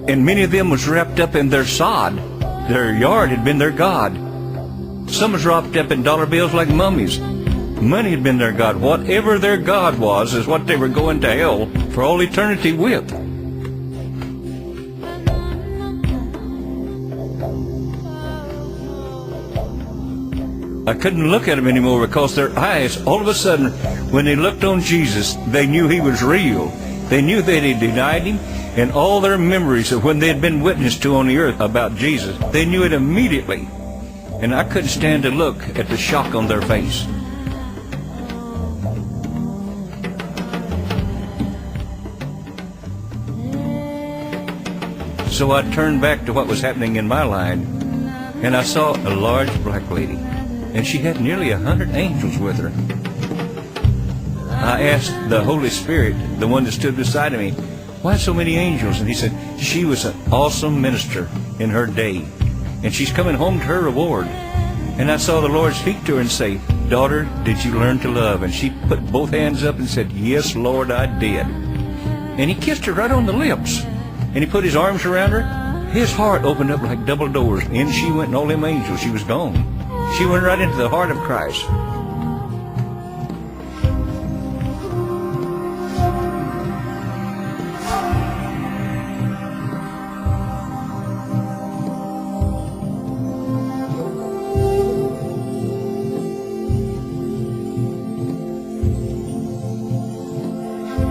And many of them was wrapped up in their sod. Their yard had been their God. Some was wrapped up in dollar bills like mummies. Money had been their God. Whatever their God was is what they were going to hell for all eternity with. I couldn't look at them anymore because their eyes, all of a sudden, when they looked on Jesus, they knew he was real. They knew that he denied him, and all their memories of when they had been witnessed to on the earth about Jesus, they knew it immediately. And I couldn't stand to look at the shock on their face. So I turned back to what was happening in my line, and I saw a large black lady, and she had nearly 100 angels with her. I asked the Holy Spirit, the one that stood beside me, why so many angels? And he said, she was an awesome minister in her day, and she's coming home to her reward. And I saw the Lord speak to her and say, daughter, did you learn to love? And she put both hands up and said, yes, Lord, I did. And he kissed her right on the lips, and he put his arms around her. His heart opened up like double doors. In she went, and all them angels, she was gone. She went right into the heart of Christ.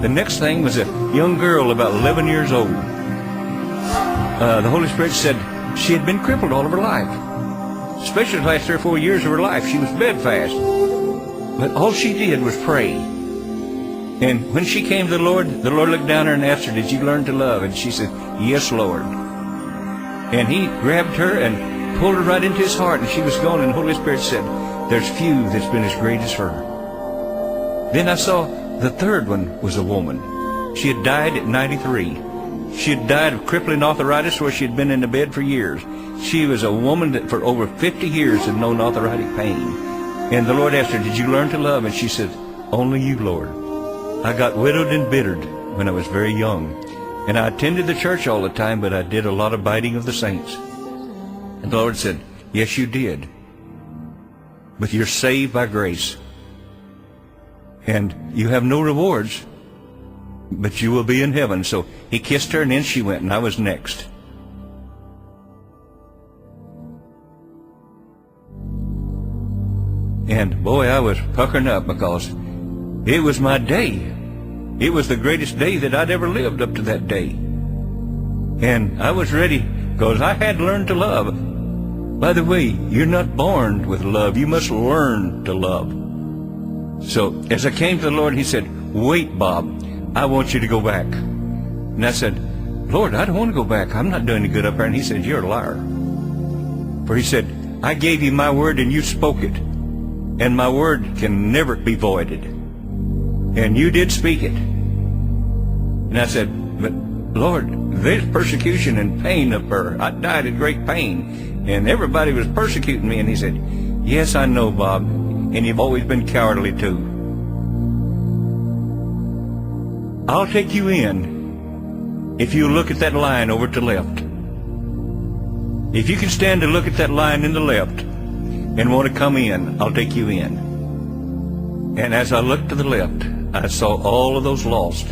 The next thing was a young girl about 11 years old. The Holy Spirit said she had been crippled all of her life. Especially the last 3 or 4 years of her life. She was bedfast. But all she did was pray. And when she came to the Lord looked down at her and asked her, did you learn to love? And she said, yes, Lord. And he grabbed her and pulled her right into his heart, and she was gone. And the Holy Spirit said, there's few that's been as great as her. Then I saw the third one was a woman. She had died at 93. She had died of crippling arthritis where she had been in the bed for years. She was a woman that for over 50 years had known arthritic pain. And the Lord asked her, did you learn to love? And she said, only you, Lord. I got widowed and bittered when I was very young. And I attended the church all the time, but I did a lot of biting of the saints. And the Lord said, yes, you did. But you're saved by grace. And you have no rewards, but you will be in heaven. So he kissed her, and then she went, and I was next. And boy, I was puckering up because it was my day. It was the greatest day that I'd ever lived up to that day. And I was ready because I had learned to love. By the way, you're not born with love. You must learn to love. So as I came to the Lord, he said, wait, Bob, I want you to go back. And I said, Lord, I don't want to go back. I'm not doing any good up there. And he said, you're a liar. For he said, I gave you my word and you spoke it. And my word can never be voided. And you did speak it. And I said, but Lord, there's persecution and pain up there. I died in great pain. And everybody was persecuting me. And he said, yes, I know, Bob. And you've always been cowardly too. I'll take you in if you look at that line over to the left. If you can stand to look at that line in the left and want to come in, I'll take you in. And as I looked to the left, I saw all of those lost.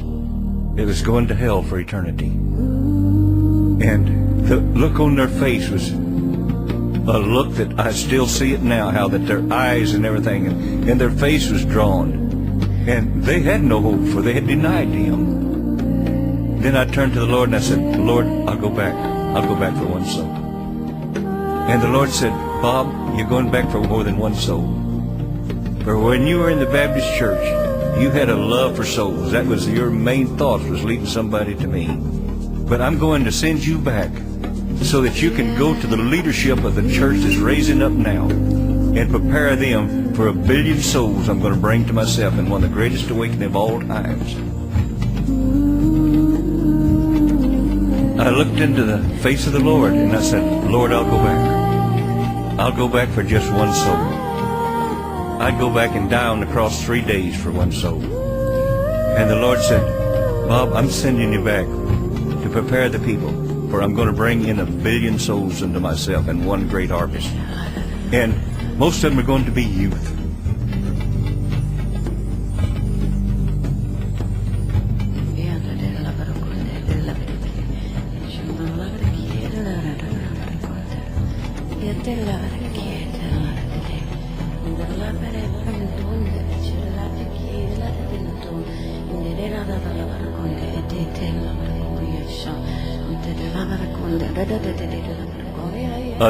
It was going to hell for eternity. And the look on their face was a look that I still see it now, how that their eyes and everything, and their face was drawn. And they had no hope, for they had denied him. Then I turned to the Lord and I said, Lord, I'll go back. I'll go back for one soul. And the Lord said, Bob, you're going back for more than one soul. For when you were in the Baptist church, you had a love for souls. That was your main thought, was leading somebody to me. But I'm going to send you back so that you can go to the leadership of the church that's raising up now and prepare them for 1 billion souls I'm going to bring to myself in one of the greatest awakening of all times. I looked into the face of the Lord and I said, Lord, I'll go back. I'll go back for just one soul. I'd go back and die on the cross 3 days for one soul. And the Lord said, Bob, I'm sending you back to prepare the people for I'm going to bring in 1 billion souls unto myself in one great harvest. And most of them are going to be youth.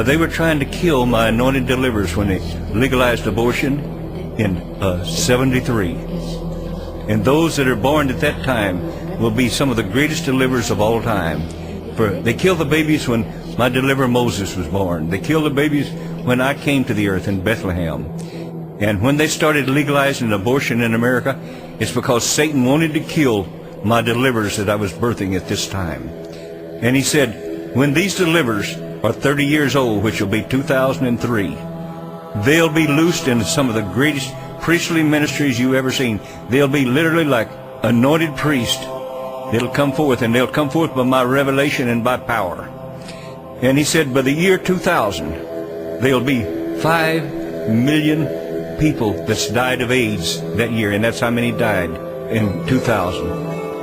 They were trying to kill my anointed deliverers when they legalized abortion in 73. And those that are born at that time will be some of the greatest deliverers of all time. For they killed the babies when my deliverer Moses was born. They killed the babies when I came to the earth in Bethlehem. And when they started legalizing abortion in America, it's because Satan wanted to kill my deliverers that I was birthing at this time. And he said, when these deliverers are 30 years old, which will be 2003, they'll be loosed into some of the greatest priestly ministries you've ever seen. They'll be literally like anointed priests. They'll come forth, and they'll come forth by my revelation and by power. And he said, by the year 2000, there'll be 5 million people that's died of AIDS that year, and that's how many died in 2000.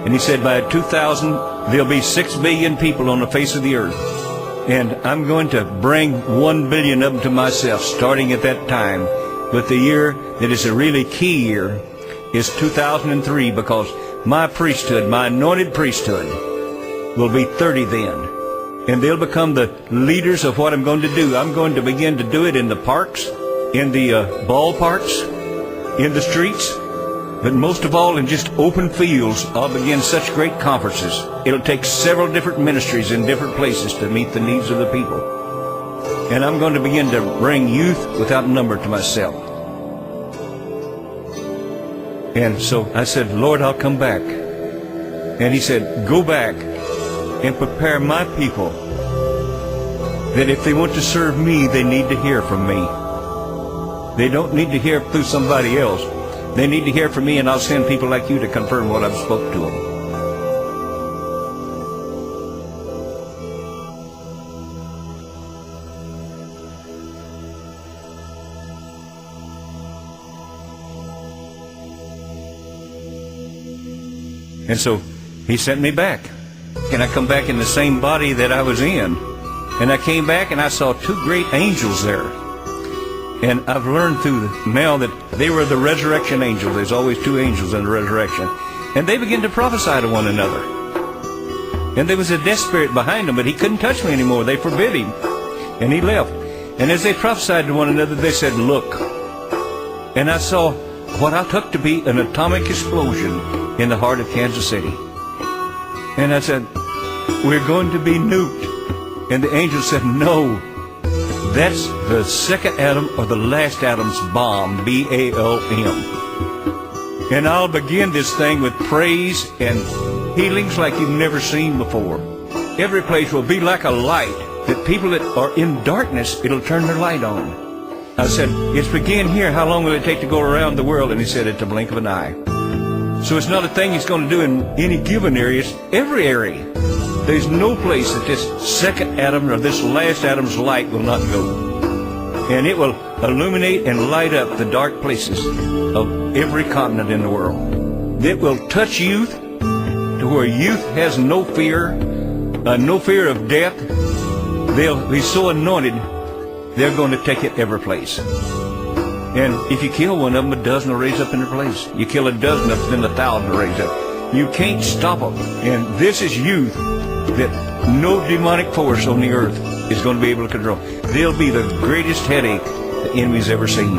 And he said, by 2000, there'll be 6 billion people on the face of the earth. And I'm going to bring 1 billion of them to myself, starting at that time. But the year that is a really key year is 2003, because my priesthood, my anointed priesthood, will be 30 then. And they'll become the leaders of what I'm going to do. I'm going to begin to do it in the parks, in the ballparks, in the streets, but most of all in just open fields. I'll begin such great conferences. It'll take several different ministries in different places to meet the needs of the people. And I'm going to begin to bring youth without number to myself. And so I said, Lord, I'll come back. And he said, go back and prepare my people that if they want to serve me, they need to hear from me. They don't need to hear through somebody else. They need to hear from me, and I'll send people like you to confirm what I've spoke to them. And so he sent me back. And I come back in the same body that I was in. And I came back and I saw 2 great angels there. And I've learned now that they were the resurrection angels. There's always 2 angels in the resurrection. And they began to prophesy to one another. And there was a death spirit behind them, but he couldn't touch me anymore. They forbid him. And he left. And as they prophesied to one another, they said, look. And I saw what I took to be an atomic explosion in the heart of Kansas City. And I said, we're going to be nuked. And the angel said, no. That's the second atom or the last atom's bomb, B-A-L-M. And I'll begin this thing with praise and healings like you've never seen before. Every place will be like a light that people that are in darkness, it'll turn their light on. I said, it's begin here. How long will it take to go around the world? And he said, at the blink of an eye. So it's not a thing he's going to do in any given area. It's every area. There's no place that this second atom or this last atom's light will not go. And it will illuminate and light up the dark places of every continent in the world. It will touch youth to where youth has no fear of death. They'll be so anointed, they're going to take it every place. And if you kill one of them, a dozen will raise up in their place. You kill a dozen of them, then 1,000 will raise up. You can't stop them. And this is youth that no demonic force on the earth is going to be able to control. They'll be the greatest headache the enemy's ever seen.